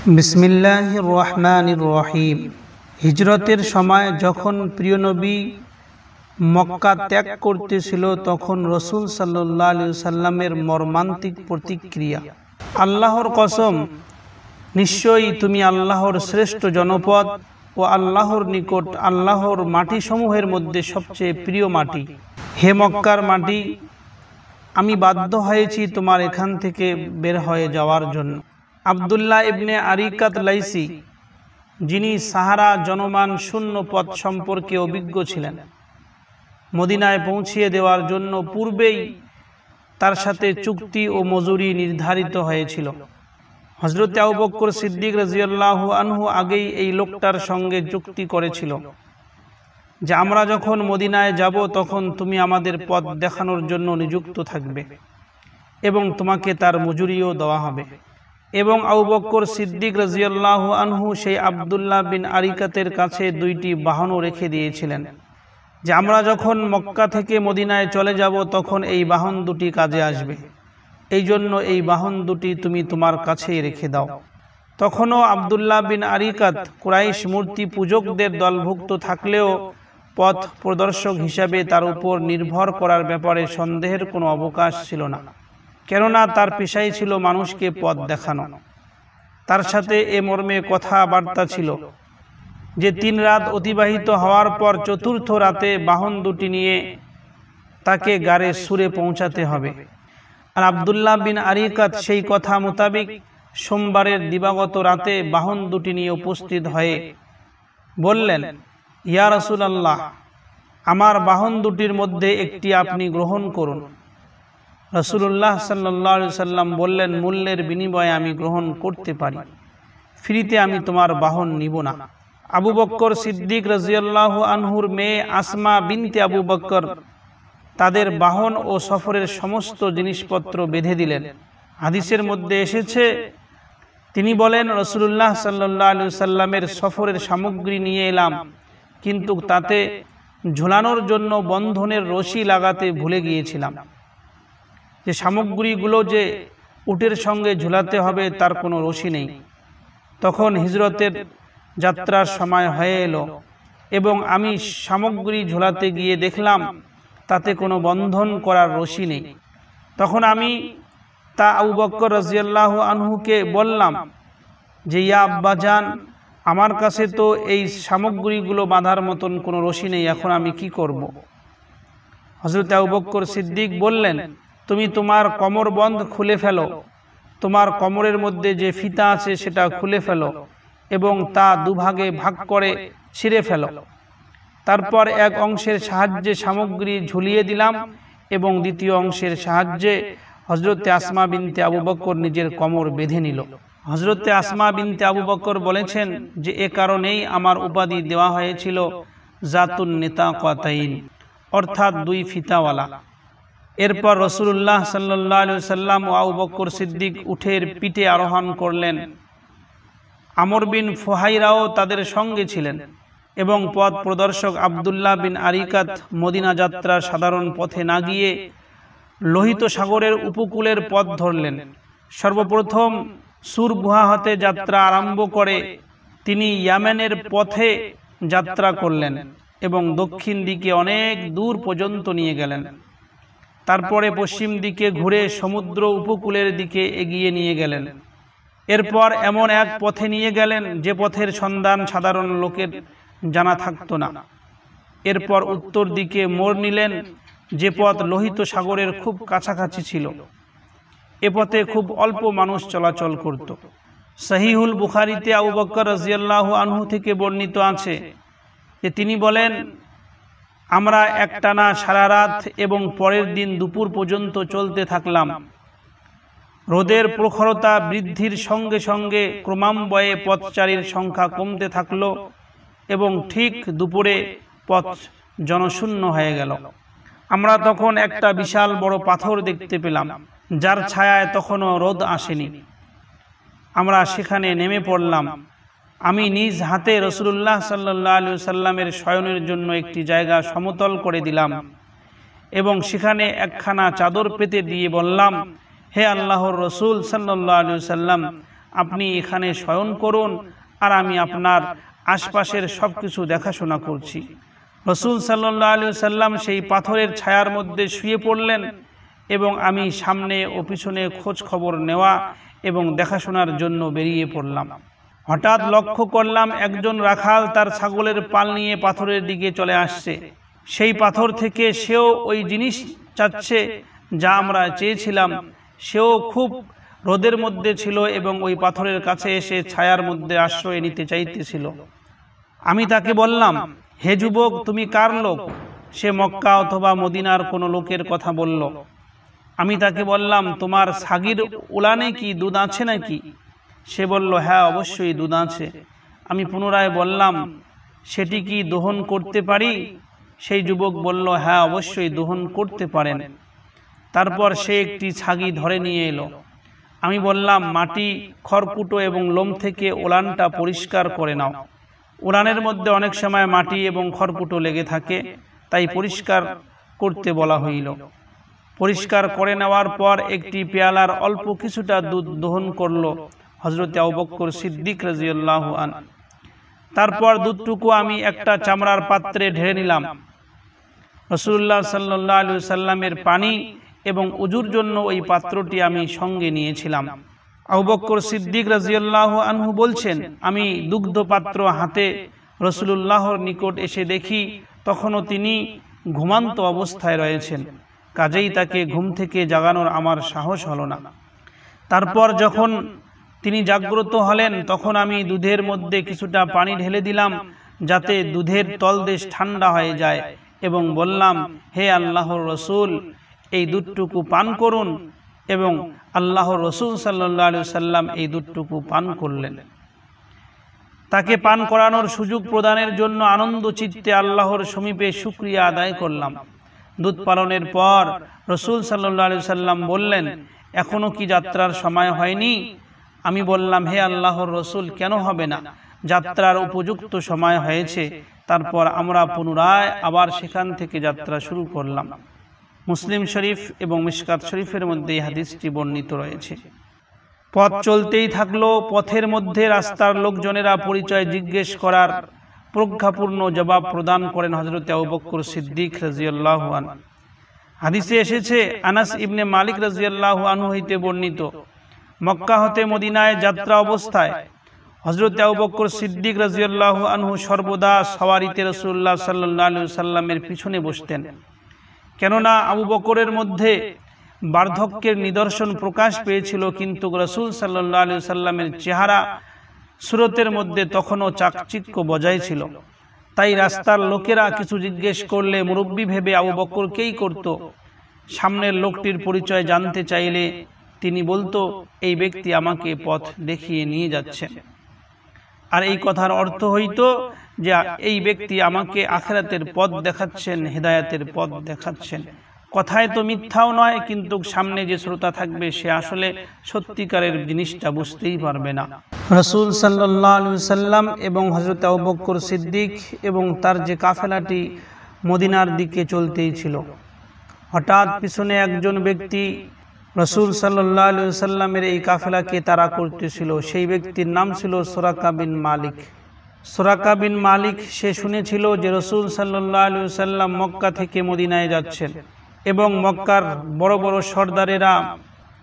বিসমিল্লাহির রহমানির রহিম। হিজরতের সময় যখন প্রিয় নবী মক্কা ত্যাগ করতেছিল তখন রাসূল সাল্লাল্লাহু আলাইহি সাল্লামের মর্মান্তিক প্রতিক্রিয়া। আল্লাহর কসম, নিশ্চয়ই তুমি আল্লাহর শ্রেষ্ঠ জনপদ ও আল্লাহর নিকট আল্লাহর মাটি সমূহের মধ্যে সবচেয়ে প্রিয় মাটি। হে মক্কার মাটি, আমি বাধ্য হয়েছি তোমার এখান থেকে বের হয়ে যাওয়ার জন্য। আব্দুল্লাহ ইবনে আরিকাত লাইসি, যিনি সাহারা জনমান শূন্য পথ সম্পর্কে অভিজ্ঞ ছিলেন, মদিনায় পৌঁছিয়ে দেওয়ার জন্য পূর্বেই তার সাথে চুক্তি ও মজুরি নির্ধারিত হয়েছিল। হযরত আবু বকর সিদ্দিক রাদিয়াল্লাহু আনহু আগেই এই লোকটার সঙ্গে চুক্তি করেছিল যে আমরা যখন মদিনায় যাব তখন তুমি আমাদের পথ দেখানোর জন্য নিযুক্ত থাকবে এবং তোমাকে তার মজুরিও দেওয়া হবে। এবং আবু বকর সিদ্দিক রাদিয়াল্লাহু আনহু সেই আব্দুল্লাহ বিন আরিকাতের কাছে দুইটি বাহনও রেখে দিয়েছিলেন যে আমরা যখন মক্কা থেকে মদিনায় চলে যাব তখন এই বাহন দুটি কাজে আসবে, এই জন্য এই বাহন দুটি তুমি তোমার কাছেই রেখে দাও। তখনও আব্দুল্লাহ বিন আরিকাত কুরাইশ মূর্তি পূজকদের দলভুক্ত থাকলেও পথ প্রদর্শক হিসাবে তার উপর নির্ভর করার ব্যাপারে সন্দেহের কোনো অবকাশ ছিল না, কেননা তার পেশাই ছিল মানুষকে পথ দেখানো। তার সাথে এ মর্মে কথাবার্তা ছিল যে 3 রাত অতিবাহিত হওয়ার পর চতুর্থ রাতে বাহন দুটি নিয়ে তাকে গারে সুরে পৌঁছাতে হবে। আর আব্দুল্লাহ বিন আরিকাত সেই কথা মোতাবেক সোমবারের দিবাগত রাতে বাহন দুটি নিয়ে উপস্থিত হয়ে বললেন, ইয়া রাসূলুল্লাহ, আমার বাহন দুটির মধ্যে একটি আপনি গ্রহণ করুন। রাসূলুল্লাহ সাল্লাল্লাহু আলাইহি সাল্লাম বললেন, মূল্যের বিনিময়ে আমি গ্রহণ করতে পারি, ফ্রিতে আমি তোমার বাহন নিব না। আবু বকর সিদ্দিক রাদিয়াল্লাহু আনহুর মেয়ে আসমা বিনতে আবু বকর তাদের বাহন ও সফরের সমস্ত জিনিসপত্র বেঁধে দিলেন। হাদিসের মধ্যে এসেছে, তিনি বলেন, রাসূলুল্লাহ সাল্লাল্লাহু আলাইহি সাল্লামের সফরের সামগ্রী নিয়ে এলাম, কিন্তু তাতে ঝুলানোর জন্য বন্ধনের রশি লাগাতে ভুলে গিয়েছিলাম। যে সামগ্রীগুলো যে উটের সঙ্গে ঝুলাতে হবে তার কোনো রশি নেই। তখন হিজরতের যাত্রার সময় হয়ে এলো এবং আমি সামগ্রী ঝুলাতে গিয়ে দেখলাম তাতে কোনো বন্ধন করার রশি নেই। তখন আমি তা আবু বকর রাদিয়াল্লাহু আনহুকে বললাম যে, ইয়া আব্বাজান, আমার কাছে তো এই সামগ্রীগুলো বাঁধার মতন কোনো রশি নেই, এখন আমি কি করব? হযরত আবু বকর সিদ্দিক বললেন, তুমি তোমার কোমরবন্ধ খুলে ফেলো, তোমার কোমরের মধ্যে যে ফিতা আছে সেটা খুলে ফেলো এবং তা দুভাগে ভাগ করে ছিঁড়ে ফেলো। তারপর এক অংশের সাহায্যে সামগ্রী ঝুলিয়ে দিলাম এবং দ্বিতীয় অংশের সাহায্যে হযরতে আসমা বিনতে আবু বকর নিজের কোমর বেঁধে নিল। হযরতে আসমা বিনতে আবু বকর বলেছেন যে এ কারণেই আমার উপাধি দেওয়া হয়েছিল জাতুন নিতাকাতাইন, অর্থাৎ 2 ফিতাওয়ালা। এরপর রাসূলুল্লাহ সাল্লাল্লাহু আলাইহি সাল্লাম ও আবু বকর সিদ্দিক উটের পিঠে আরোহণ করলেন। আমর বিন ফুহাইরাও তাদের সঙ্গে ছিলেন এবং পথ প্রদর্শক আব্দুল্লাহ বিন আরিকাত মদিনা যাত্রার সাধারণ পথে না গিয়ে লোহিত সাগরের উপকূলের পথ ধরলেন। সর্বপ্রথম সুর গুহা হতে যাত্রা আরম্ভ করে তিনি ইয়ামেনের পথে যাত্রা করলেন এবং দক্ষিণ দিকে অনেক দূর পর্যন্ত নিয়ে গেলেন। তারপরে পশ্চিম দিকে ঘুরে সমুদ্র উপকূলের দিকে এগিয়ে নিয়ে গেলেন। এরপর এমন এক পথে নিয়ে গেলেন যে পথের সন্ধান সাধারণ লোকের জানা থাকতো না। এরপর উত্তর দিকে মোড় নিলেন, যে পথ লোহিত সাগরের খুব কাছাকাছি ছিল। এ পথে খুব অল্প মানুষ চলাচল করত। সহিহুল বুখারীতে আবু বকর রাদিয়াল্লাহু আনহু থেকে বর্ণিত আছে যে তিনি বলেন, আমরা একটানা সারা রাত এবং পরের দিন দুপুর পর্যন্ত চলতে থাকলাম। রোদের প্রখরতা বৃদ্ধির সঙ্গে সঙ্গে ক্রমান্বয়ে পথচারীর সংখ্যা কমতে থাকলো এবং ঠিক দুপুরে পথ জনশূন্য হয়ে গেল। আমরা তখন একটা বিশাল বড় পাথর দেখতে পেলাম, যার ছায়ায় তখনও রোদ আসেনি। আমরা সেখানে নেমে পড়লাম। আমি নিজ হাতে রাসূলুল্লাহ সাল্লাল্লাহু আলাইহি সাল্লামের শয়নের জন্য একটি জায়গা সমতল করে দিলাম এবং সেখানে একখানা চাদর পেতে দিয়ে বললাম, হে আল্লাহর রাসূল সাল্লাল্লাহু আলাইহি সাল্লাম, আপনি এখানে শয়ন করুন আর আমি আপনার আশপাশের সব কিছু দেখাশোনা করছি। রাসূল সাল্লাল্লাহু আলাইহি ওয়াসাল্লাম সেই পাথরের ছায়ার মধ্যে শুয়ে পড়লেন এবং আমি সামনে ও পিছনে খোঁজ খবর নেওয়া এবং দেখাশোনার জন্য বেরিয়ে পড়লাম। হঠাৎ লক্ষ্য করলাম একজন রাখাল তার ছাগলের পাল নিয়ে পাথরের দিকে চলে আসছে। সেই পাথর থেকে সেও ওই জিনিস চাচ্ছে যা আমরা চেয়েছিলাম। সেও খুব রোদের মধ্যে ছিল এবং ওই পাথরের কাছে এসে ছায়ার মধ্যে আশ্রয় নিতে চাইতেছিল। আমি তাকে বললাম, হে যুবক, তুমি কার লোক? সে মক্কা অথবা মদিনার কোনো লোকের কথা বলল। আমি তাকে বললাম, তোমার ছাগির উলানে কি দুধ আছে নাকি? সে বলল, হ্যাঁ, অবশ্যই দুধ আছে। আমি পুনরায় বললাম, সেটি কি দহন করতে পারি? সেই যুবক বলল, হ্যাঁ, অবশ্যই দহন করতে পারেন। তারপর সে একটি ছাগি ধরে নিয়ে এলো। আমি বললাম, মাটি, খড়কুটো এবং লোম থেকে উলানটা পরিষ্কার করে নাও। উলানের মধ্যে অনেক সময় মাটি এবং খড়কুটো লেগে থাকে, তাই পরিষ্কার করতে বলা হইল। পরিষ্কার করে নেওয়ার পর একটি পেয়ালার অল্প কিছুটা দুধ দহন করল হযরত আবু বকর সিদ্দিক রাদিয়াল্লাহু আনহু। তারপর দুধটুকু আমি একটা চামড়ার পাত্রে ঢেলে নিলাম। রাসূলুল্লাহ সাল্লাল্লাহু আলাইহি ওয়াসাল্লামের পানি এবং উজুর জন্য ওই পাত্রটি আমি সঙ্গে নিয়েছিলাম। আবু বকর সিদ্দিক রাদিয়াল্লাহু আনহু বলছেন, আমি দুগ্ধ পাত্র হাতে রাসূলুল্লাহর নিকট এসে দেখি তখনও তিনি ঘুমান্ত অবস্থায় রয়েছেন। কাজেই তাকে ঘুম থেকে জাগানোর আমার সাহস হলো না। তারপর যখন তিনি জাগ্রত হলেন তখন আমি দুধের মধ্যে কিছুটা পানি ঢেলে দিলাম যাতে দুধের তলদেশ ঠান্ডা হয়ে যায় এবং বললাম, হে আল্লাহর রসুল, এই দুধটুকু পান করুন। এবং আল্লাহর রসুল সাল্লাল্লাহু আলাইহি ওয়াসাল্লাম এই দুধটুকু পান করলেন। তাকে পান করানোর সুযোগ প্রদানের জন্য আনন্দ চিত্তে আল্লাহর সমীপে শুকরিয়া আদায় করলাম। দুধ পালনের পর রসুল সাল্লাল্লাহু আলাইহি ওয়াসাল্লাম বললেন, এখনো কি যাত্রার সময় হয়নি? আমি বললাম, হে আল্লাহর রসুল, কেন হবে না? যাত্রার উপযুক্ত সময় হয়েছে। তারপর আমরা পুনরায় আবার সেখান থেকে যাত্রা শুরু করলাম। মুসলিম শরীফ এবং মিশকাত শরীফের মধ্যে এই হাদিসটি বর্ণিত রয়েছে। পথ চলতেই থাকলো। পথের মধ্যে রাস্তার লোকজনেরা পরিচয় জিজ্ঞেস করার প্রজ্ঞাপূর্ণ জবাব প্রদান করেন হযরত আবু বকর সিদ্দিক রাদিয়াল্লাহু আনহু। হাদিসে এসেছে, আনাস ইবনে মালিক রাদিয়াল্লাহু আনহু হইতে বর্ণিত, মক্কা হতে মদিনায় যাত্রা অবস্থায় হযরত আবু বকর সিদ্দিক রাদিয়াল্লাহু আনহু সর্বদা সওয়ারিতে রাসূলুল্লাহ সাল্লাল্লাহু আলাইহি ওয়াসাল্লামের পিছনে বসতেন। কেননা আবু বকরের মধ্যে বার্ধক্যের নিদর্শন প্রকাশ পেয়েছিল, কিন্তু রাসূল সাল্লাল্লাহু আলাইহি ওয়াসাল্লামের চেহারা সুরতের মধ্যে তখনও চাকচিক্য বজায় ছিল। তাই রাস্তার লোকেরা কিছু জিজ্ঞেস করলে মুরব্বী ভেবে আবু বকরকেই করত। সামনের লোকটির পরিচয় জানতে চাইলে তিনি বলতো, এই ব্যক্তি আমাকে পথ দেখিয়ে নিয়ে যাচ্ছেন। আর এই কথার অর্থ হইতো যে এই ব্যক্তি আমাকে আখিরাতের পথ দেখাচ্ছেন, হেদায়েতের পথ দেখাচ্ছেন। কথায় তো মিথ্যাও নয়, কিন্তু সামনে যে শ্রোতা থাকবে সে আসলে সত্যিকারের জিনিসটা বুঝতেই পারবে না। রাসূল সাল্লাল্লাহু আলাইহি ওয়াসাল্লাম এবং হযরত আবু বকর সিদ্দিক এবং তার যে কাফেলাটি মদিনার দিকে চলতেই ছিল, হঠাৎ পিছনে একজন ব্যক্তি রাসূল সাল্লাল্লাহু আলাইহি ওয়াসাল্লামের এই কাফেলাকে তাড়া করতেছিল। সেই ব্যক্তির নাম ছিল সুরাকা বিন মালিক। সুরাকা বিন মালিক সে শুনেছিল যে রাসূল সাল্লাল্লাহু আলাইহি ওয়াসাল্লাম মক্কা থেকে মদিনায় যাচ্ছেন এবং মক্কার বড় বড় সর্দারেরা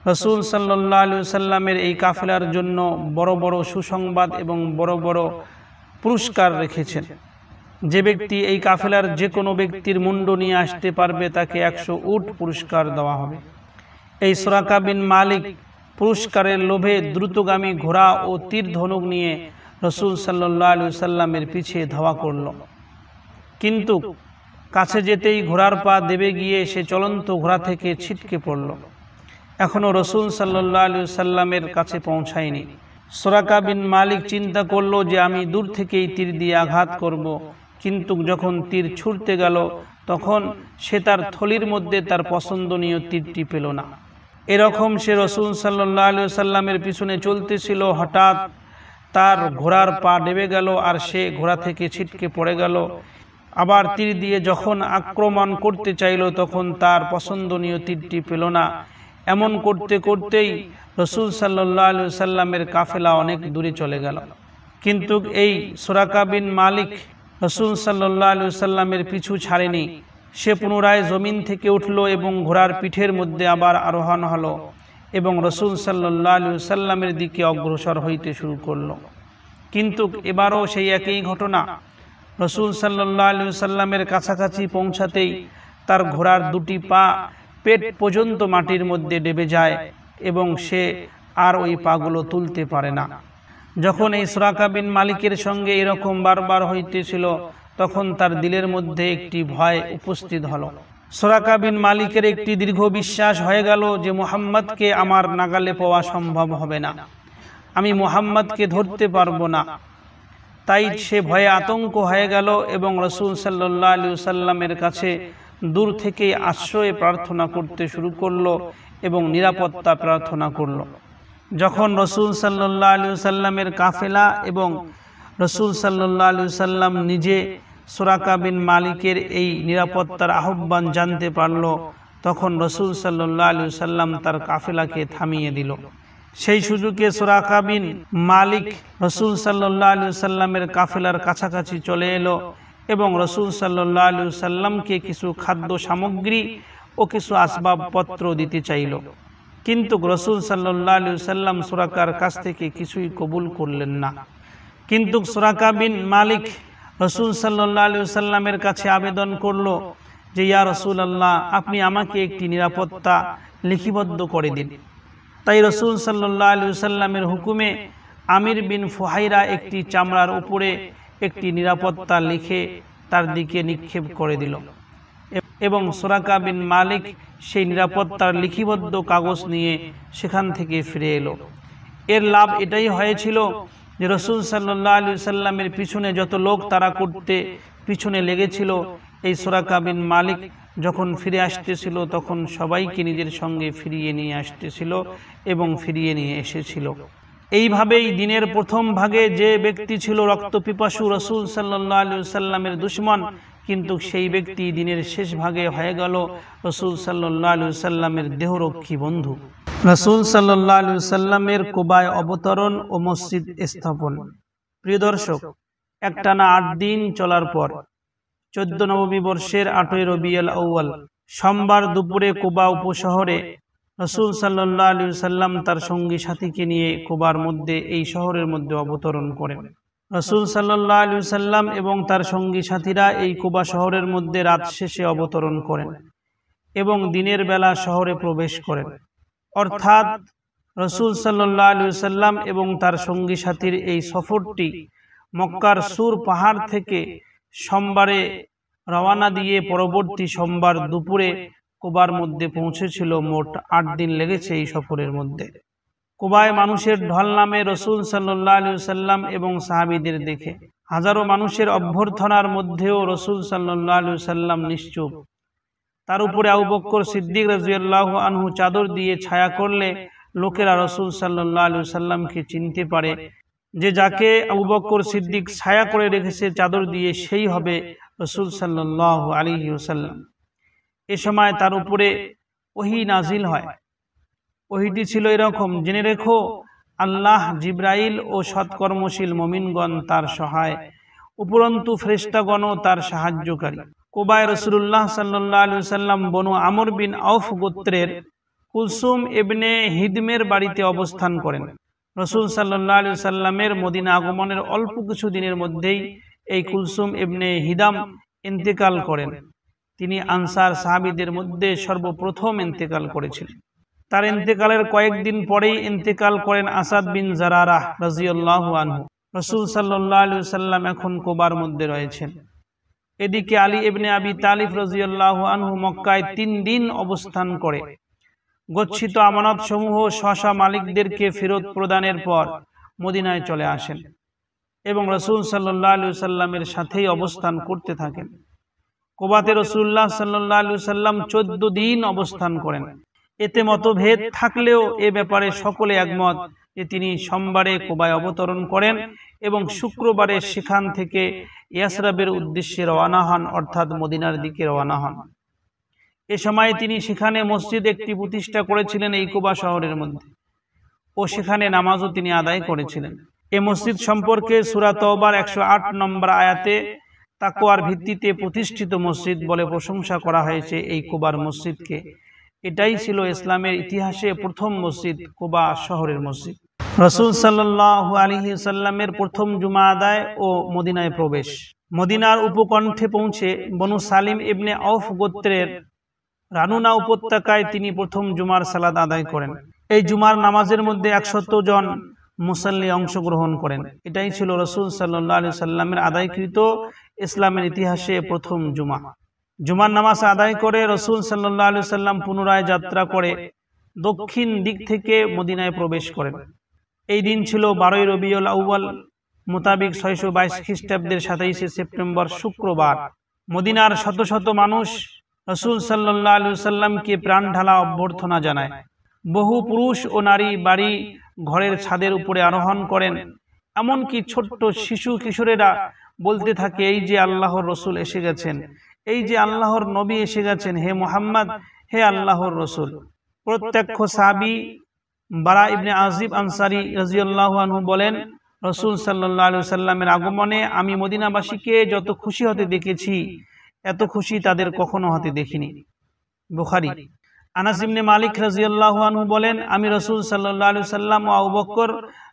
রাসূল সাল্লাল্লাহু আলাইহি ওয়াসাল্লামের এই কাফেলার জন্য বড় বড় সুসংবাদ এবং বড় বড় পুরস্কার রেখেছেন। যে ব্যক্তি এই কাফেলার যে কোনো ব্যক্তির মুন্ড নিয়ে আসতে পারবে তাকে 100 উট পুরস্কার দেওয়া হবে। এই সুরাকা বিন মালিক পুরস্কারের লোভে দ্রুতগামী ঘোড়া ও তীর ধনুক নিয়ে রাসূল সাল্লাল্লাহু আলাইহি ওয়াসাল্লামের পিছে ধাওয়া করল। কিন্তু কাছে যেতেই ঘোড়ার পা দেবে গিয়ে সে চলন্ত ঘোড়া থেকে ছিটকে পড়ল। এখনও রাসূল সাল্লাল্লাহু আলাইহি ওয়াসাল্লামের কাছে পৌঁছায়নি। সুরাকা বিন মালিক চিন্তা করল যে আমি দূর থেকেই তীর দিয়ে আঘাত করব, কিন্তু যখন তীর ছুটতে গেল তখন সে তার থলির মধ্যে তার পছন্দনীয় তীরটি পেল না। এরকম সে রাসূল সাল্লাল্লাহু আলাইহি ওয়াসাল্লামের পিছনে চলতেছিল। হঠাৎ তার ঘোড়ার পা ডেবে গেল আর সে ঘোড়া থেকে ছিটকে পড়ে গেল। আবার তীর দিয়ে যখন আক্রমণ করতে চাইল তখন তার পছন্দনীয় তীরটি পেল না। এমন করতে করতেই রসুল সাল্লাল্লাহু আলাইহি সাল্লামের কাফেলা অনেক দূরে চলে গেল। কিন্তু এই সুরাকা বিন মালিক রসুল সাল্লাল্লাহু আলাইহি সাল্লামের পিছু ছাড়েনি। সে পুনরায় জমিন থেকে উঠল এবং ঘোড়ার পিঠের মধ্যে আবার আরোহণ হলো এবং রসুল সাল্লাল্লাহু আলাইহি সাল্লামের দিকে অগ্রসর হইতে শুরু করলো। কিন্তু এবারও সেই একই ঘটনা। রসুল সাল্লাল্লাহু আলাইহি সাল্লামের কাছাকাছি পৌঁছাতেই তার ঘোড়ার দুটি পা পেট পর্যন্ত মাটির মধ্যে ডেবে যায় এবং সে আর ওই পাগুলো তুলতে পারে না। যখন এই সুরাকা বিন মালিকের সঙ্গে এরকম বারবার হইতেছিল, তখন তার দিলের মধ্যে একটি ভয় উপস্থিত হলো। সুরাকা বিন মালিকের একটি দীর্ঘ বিশ্বাস হয়ে গেল যে মুহাম্মদকে আমার নাগালে পাওয়া সম্ভব হবে না, আমি মুহাম্মদকে ধরতে পারবো না। তাই সে ভয়ে আতঙ্ক হয়ে গেল এবং রসুল সাল্লাল্লাহু আলাইহি সাল্লামের কাছে দূর থেকে আশ্রয় প্রার্থনা করতে শুরু করলো এবং নিরাপত্তা প্রার্থনা করলো। যখন রসুল সাল্লাল্লাহু আলাইহি সাল্লামের কাফেলা এবং রসুল সাল্লাল্লাহু আলাইহি সাল্লাম নিজে সুরাকা বিন মালিকের এই নিরাপত্তার আহ্বান জানতে পারল, তখন রসুল সাল্লাল্লাহু আলাইহি সাল্লাম তার কাফেলাকে থামিয়ে দিল। সেই সুযোগে সুরাকা বিন মালিক রসুল সাল্লাল্লাহু আলাইহি সাল্লামের কাফেলার কাছাকাছি চলে এলো এবং রসুল সাল্লাল্লাহু আলাইহি সাল্লামকে কিছু খাদ্য সামগ্রী ও কিছু আসবাবপত্র দিতে চাইল। কিন্তু রসুল সাল্লাল্লাহু আলাইহি সাল্লাম সুরাকার কাছ থেকে কিছুই কবুল করলেন না। কিন্তু সুরাকা বিন মালিক রসুল সাল্লাল্লাহু আলাইহি সাল্লামের কাছে আবেদন করলো যে ইয়া রাসূলুল্লাহ, আপনি আমাকে একটি নিরাপত্তা লিপিবদ্ধ করে দিন। তাই রসুল সাল্লাল্লাহু আলাইহি সাল্লামের হুকুমে আমির বিন ফুহাইরা একটি চামড়ার উপরে একটি নিরাপত্তা লিখে তার দিকে নিক্ষেপ করে দিল এবং সুরাকা বিন মালিক সেই নিরাপত্তার লিপিবদ্ধ কাগজ নিয়ে সেখান থেকে ফিরে এলো। এর লাভ এটাই হয়েছিল যে রসুল সাল্লাল্লাহু আলাইহি সাল্লামের পিছনে যত লোক তারা করতে পিছনে লেগেছিল, এই সুরাকা বিন মালিক যখন ফিরে আসতেছিল তখন সবাইকে নিজের সঙ্গে ফিরিয়ে নিয়ে আসতেছিল এবং ফিরিয়ে নিয়ে এসেছিল। এইভাবেই দিনের প্রথম ভাগে যে ব্যক্তি ছিল রক্তপিপাসু রসুল সাল্লাল্লাহু আলাইহি সাল্লামের দুশমন, কিন্তু সেই ব্যক্তি দিনের শেষ ভাগে হয়ে গেল রসুল সাল্লাল্লাহু আলাইহি সাল্লামের দেহরক্ষী বন্ধু। রসুল সাল্লাল্লাহু আলাইহি সাল্লামের কুবায় অবতরণ ও মসজিদ স্থাপন। প্রিয় দর্শক, একটানা 8 দিন চলার পর 14 নববী বর্ষের 8ই রবিউল আউয়াল সোমবার দুপুরে কুবা উপশহরে রসুল সাল্লাল্লাহু আলাইহি সাল্লাম তার সঙ্গী সাথীকে নিয়ে কুবার মধ্যে এই শহরের মধ্যে অবতরণ করেন। রসুল সাল্লাল্লাহু আলাইহি সাল্লাম এবং তার সঙ্গী সাথীরা এই কুবা শহরের মধ্যে রাত শেষে অবতরণ করেন এবং দিনের বেলা শহরে প্রবেশ করেন। অর্থাৎ রসুল সাল্লাল্লাহু আলাইহি সাল্লাম এবং তার সঙ্গী সাথীর এই সফরটি মক্কার সুর পাহাড় থেকে সোমবারে রওনা দিয়ে পরবর্তী সোমবার দুপুরে কুবার মধ্যে পৌঁছেছিল। মোট 8 দিন লেগেছে এই সফরের মধ্যে। কুবায় মানুষের ঢল নামে রসুল সাল্লাল্লাহু আলাইহি সাল্লাম এবং সাহাবীদের দেখে। হাজারো মানুষের অভ্যর্থনার মধ্যেও রসুল সাল্লাল্লাহু আলাইহি সাল্লাম নিশ্চুপ। তার উপরে আবু বকর সিদ্দিক রাদিয়াল্লাহু আনহু চাদর দিয়ে ছায়া করলে লোকেরা রসুল সাল্লাল্লাহু আলাইহি সাল্লামকে চিনতে পারে যে যাকে আবু বকর সিদ্দিক ছায়া করে রেখেছে চাদর দিয়ে, সেই হবে রসুল সাল্লাল্লাহু আলাইহি ওয়াসাল্লাম। এ সময় তার উপরে ওহী নাজিল হয়। ওহীটি ছিল এরকম, জেনে রেখো আল্লাহ, জিবরাইল ও সৎকর্মশীল মুমিনগণ তার সহায়, উপরন্তু ফেরেশতাগণও তার সাহায্যকারী। কুবায় রাসূলুল্লাহ সাল্লাল্লাহু আলাইহি ওয়াসাল্লাম বনু আমর বিন আউফ গোত্রের কুলসুম ইবনে হিদমের বাড়িতে অবস্থান করেন। রসুল সাল্লাল্লাহু আলাইহি ওয়াসাল্লামের মদিনা আগমনের অল্প কিছু দিনের মধ্যেই এই কুলসুম ইবনে হিদাম ইন্তেকাল করেন। তিনি আনসার সাহাবীদের মধ্যে সর্বপ্রথম ইন্তেকাল করেছিলেন। তার ইন্তেকালের কয়েকদিন পরেই ইন্তেকাল করেন আসাদ বিন জারারাহ রাদিয়াল্লাহু আনহু। রসুল সাল্লাল্লাহু আলাইহি ওয়াসাল্লাম এখন কুবার মধ্যে রয়েছেন। এদিকে আলী ইবনে আবি তালিব রাদিয়াল্লাহু আনহু মক্কায় 3 দিন অবস্থান করে গচ্ছিত আমানত সমূহ স্ব মালিকদেরকে ফেরত প্রদানের পর মদিনায় চলে আসেন এবং রসুল সাল্লাল্লাহু আলাইহি ওয়াসাল্লামের সাথেই অবস্থান করতে থাকেন। কুবাতে রাসূলুল্লাহ সাল্লাল্লাহু আলাইহি ওয়াসাল্লাম 14 দিন অবস্থান করেন। এতে মতভেদ থাকলেও এ ব্যাপারে সকলে একমত যে তিনি সোমবারে কুবায় অবতরণ করেন এবং শুক্রবারে সেখান থেকে ইয়াসরাবের উদ্দেশ্যে রওনা হন, অর্থাৎ মদিনার দিকে রওনা হন। এ সময় তিনি সেখানে মসজিদ একটি প্রতিষ্ঠা করেছিলেন এই কুবা শহরের মধ্যে। ও সেখানে নামাজও তিনি আদায় করেছিলেন। এই মসজিদ সম্পর্কে সূরা তওবার 108 নম্বর আয়াতে তাকওয়ার ভিত্তিতে প্রতিষ্ঠিত মসজিদ বলে প্রশংসা করা হয়েছে এই কুবার মসজিদকে। এটাই ছিল ইসলামের ইতিহাসে প্রথম মসজিদ, কুবা শহরের মসজিদ। রাসূল সাল্লাল্লাহু আলাইহি সাল্লামের প্রথম জুমা আদায় ও মদিনায় প্রবেশ। মদিনার উপকণ্ঠে পৌঁছে বনু সালিম ইবনে আউফ গোত্রের রানুনা উপত্যকায় তিনি প্রথম জুমার সালাত আদায় করেন। এই জুমার নামাজের মধ্যে 100 জন মুসল্লি অংশগ্রহণ করেন। এটাই ছিল রাসূল সাল্লাল্লাহু আলাইহি সাল্লামের আদায়কৃত ইসলামের ইতিহাসে প্রথম জুমা। জুমার নামাজ আদায় করে রাসূল সাল্লাল্লাহু আলাইহি সাল্লাম পুনরায় যাত্রা করে দক্ষিণ দিক থেকে মদিনায় প্রবেশ করেন। এই দিন ছিল 12 রবিউল আউয়াল মোতাবেক 622 খ্রিস্টাব্দের 27 সেপ্টেম্বর শুক্রবার। মদিনার শত শত মানুষ রাসূল সাল্লাল্লাহু আলাইহি সাল্লামকে প্রাণ ঢালা অভ্যর্থনা জানায়। বহু পুরুষ ও নারী বাড়ি ঘরের ছাদের উপরে আরোহণ করেন। এমনকি ছোট্ট শিশু কিশোরেরা বলতে থাকে, এই যে আল্লাহর রসুল এসে গেছেন, এই যে আল্লাহর নবী এসে গেছেন, হে মুহাম্মদ, হে আল্লাহর রসুল। প্রত্যক্ষ সাহাবী বারা ইবনে আজিব আনসারী রাদিয়াল্লাহু আনহু বলেন, রাসূল সাল্লাল্লাহু আলাইহি সাল্লামের আগমনে আমি মদিনাবাসীকে যত খুশি হতে দেখেছি, এত খুশি তাদের কখনো হতে দেখিনি। বুখারী। আনাস ইবনে মালিক রাদিয়াল্লাহু আনহু বলেন, আমি রাসূল সাল্লাল্লাহু আলাইহি সাল্লাম ও আবু বকর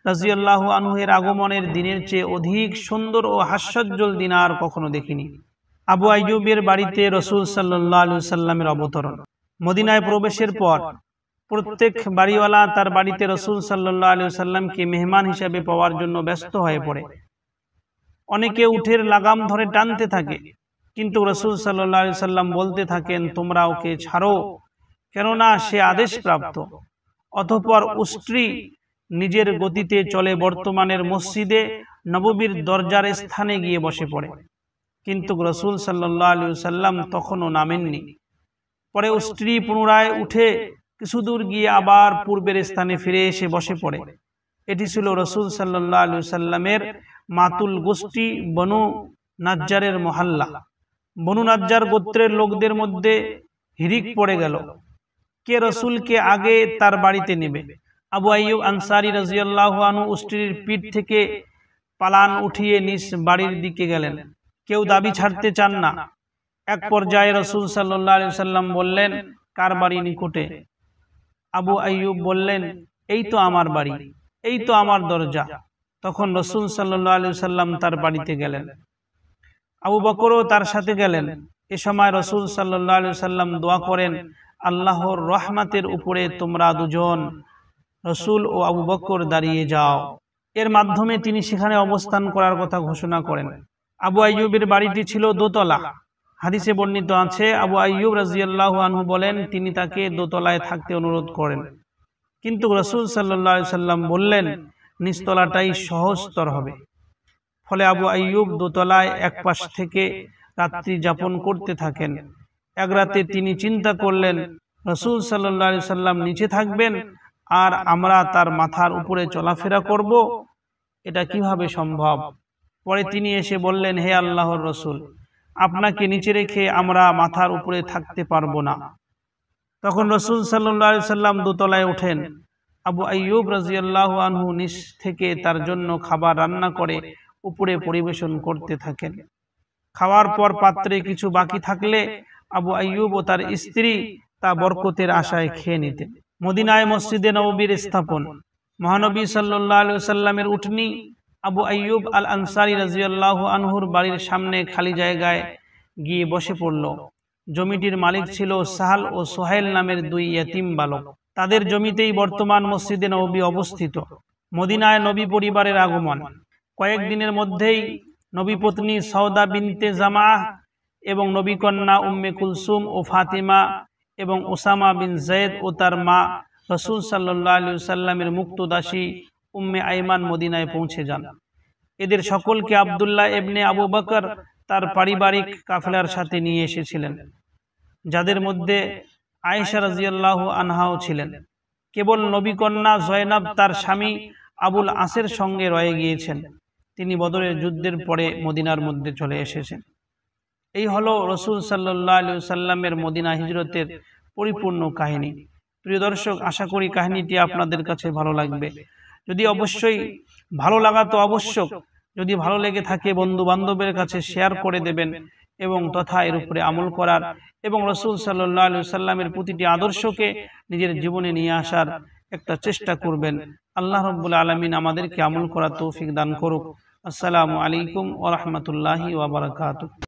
রাদিয়াল্লাহু আনহু এর আগমনের দিনের চেয়ে অধিক সুন্দর ও হাস্যোজ্জ্বল দিন আর কখনো দেখিনি। আবু আইয়ুবের বাড়িতে রাসূল সাল্লাল্লাহু আলাইহি সাল্লামের অবতরণ। মদিনায় প্রবেশের পর প্রত্যেক বাড়িওয়ালা তার বাড়িতে রাসূল সাল্লাল্লাহু আলাইহি সাল্লামকে মেহমান হিসেবে পাওয়ার জন্য ব্যস্ত হয়ে পড়ে। অনেকে উটের লাগাম ধরে টানতে থাকে, কিন্তু রাসূল সাল্লাল্লাহু আলাইহি সাল্লাম বলতে থাকেন, তোমরা ওকে ছাড়ো, কেননা সে আদেশ প্রাপ্ত। অতঃপর উষ্ট্রি নিজের গতিতে চলে বর্তমানের মসজিদে নববীর দরজার স্থানে গিয়ে বসে পড়ে, কিন্তু রাসূল সাল্লাল্লাহু আলাইহি সাল্লাম তখনও নামেননি। পরে উষ্ট্রি পুনরায় উঠে কিছু দূর গিয়ে আবার পূর্বের স্থানে ফিরে এসে বসে পড়ে। এটি ছিল রাসূল সাল্লাল্লাহু আলাইহি সাল্লামের মাতুল গোষ্ঠী বনু নাজ্জারের মহল্লা। বনু নাজ্জার গোত্রের লোকদের মধ্যে হিরিক পড়ে গেল, কে রাসূলকে আগে তার বাড়িতে নেবে। আবু আইয়ুব আনসারী রাদিয়াল্লাহু আনহু উষ্ট্রির পিঠ থেকে পালান উঠিয়ে নিজ বাড়ির দিকে গেলেন। কেউ দাবি ছাড়তে চান না। এক পর্যায়ে রাসূল সাল্লাল্লাহু আলাইহি সাল্লাম বললেন, কার বাড়ি নিকটে? আবু আইয়ুব বললেন, এই তো আমার বাড়ি, এই তো আমার দরজা। তখন রাসূল সাল্লাল্লাহু আলাইহি সাল্লাম তার বাড়িতে গেলেন। আবু বকরও তার সাথে গেলেন। এ সময় রাসূল সাল্লাল্লাহু আলাইহি সাল্লাম দোয়া করেন, আল্লাহর রহমতের উপরে তোমরা দুজন রাসূল ও আবু বকর দাঁড়িয়ে যাও। এর মাধ্যমে তিনি সেখানে অবস্থান করার কথা ঘোষণা করেন। আবু আইয়ুবের বাড়িটি ছিল দোতলা। হাদিসে বর্ণিত আছে, আবু আইয়ুব রাদিয়াল্লাহু আনহু বলেন, তিনি তাকে দোতলায় থাকতে অনুরোধ করেন, কিন্তু রাসূল সাল্লাল্লাহু আলাইহি সাল্লাম বললেন, নিচতলাটাই সহজতর হবে। ফলে আবু আইয়ুব দোতলায় এক পাশ থেকে রাত্রি যাপন করতে থাকেন। এক রাতে তিনি চিন্তা করলেন, রাসূল সাল্লাল্লাহু আলাইহি সাল্লাম নিচে থাকবেন আর আমরা তার মাথার উপরে চলাফেরা করব, এটা কিভাবে সম্ভব? পরে তিনি এসে বললেন, হে আল্লাহর রাসূল, আপনাকে নিচে রেখে আমরা মাথার উপরে থাকতে পারবো না। তখন রাসূল সাল্লাল্লাহু আলাইহি সাল্লাম দোতলায় ওঠেন। আবু আইয়ুব রাদিয়াল্লাহু আনহু নিচ থেকে তার জন্য খাবার রান্না করে উপরে পরিবেশন করতে থাকেন। খাওয়ার পর পাত্রে কিছু বাকি থাকলে আবু আইয়ুব ও তার স্ত্রী তা বরকতের আশায় খেয়ে নিতেন। মদিনায় মসজিদে নববীর স্থাপন। মহানবী সাল্লাল্লাহু আলাইহি সাল্লামের উটনি আবু আইয়ুব আল আনসারী রাদিয়াল্লাহু আনহুর বাড়ির সামনে খালি জায়গায় গিয়ে বসে পড়ল। জমিটির মালিক ছিল সাহাল ও সোহেল নামের দুই ইয়েতিম বালক। তাদের জমিতেই বর্তমান মসজিদে নববী অবস্থিত। মদিনায় নবী পরিবারের আগমন। কয়েকদিনের মধ্যেই নবী পত্নী সওদা বিনতে জামাহ এবং নবী কন্যা উম্মে কুলসুম ও ফাতিমা এবং ওসামা বিন যায়েদ ও তার মা রাসূল সাল্লাল্লাহু আলাইহি সাল্লামের মুক্ত দাসী উম্মে আইমান মদিনায় পৌঁছে যান। এদের সকলকে আব্দুল্লাহ ইবনে আবু বকর তার পারিবারিক কাফেলার সাথে নিয়ে এসেছিলেন, যাদের মধ্যে আয়েশা রাদিয়াল্লাহু আনহাও ছিলেন। কেবল নবী কন্যা জয়নাব তার স্বামী আবুল আসের সঙ্গে রয়ে গিয়েছেন। তিনি বদরের যুদ্ধের পরে মদিনার মধ্যে চলে এসেছেন। এই হলো রাসূল সাল্লাল্লাহু আলাইহি সাল্লামের মদিনা হিজরতের পরিপূর্ণ কাহিনী। প্রিয় দর্শক, আশা করি কাহিনীটি আপনাদের কাছে ভালো লাগবে। যদি অবশ্যই ভালো লাগা তো আবশ্যক, যদি ভালো লেগে থাকে বন্ধু বান্ধবের কাছে শেয়ার করে দেবেন এবং তথা এর উপরে আমল করার এবং রাসূল সাল্লাল্লাহু আলাইহি সাল্লামের প্রতিটি আদর্শকে নিজের জীবনে নিয়ে আসার একটা চেষ্টা করবেন। আল্লাহ রাব্বুল আলামিন আমাদেরকে আমল করার তৌফিক দান করুক। আসসালামু আলাইকুম ওয়া রাহমাতুল্লাহি ওয়া বারাকাতুহু।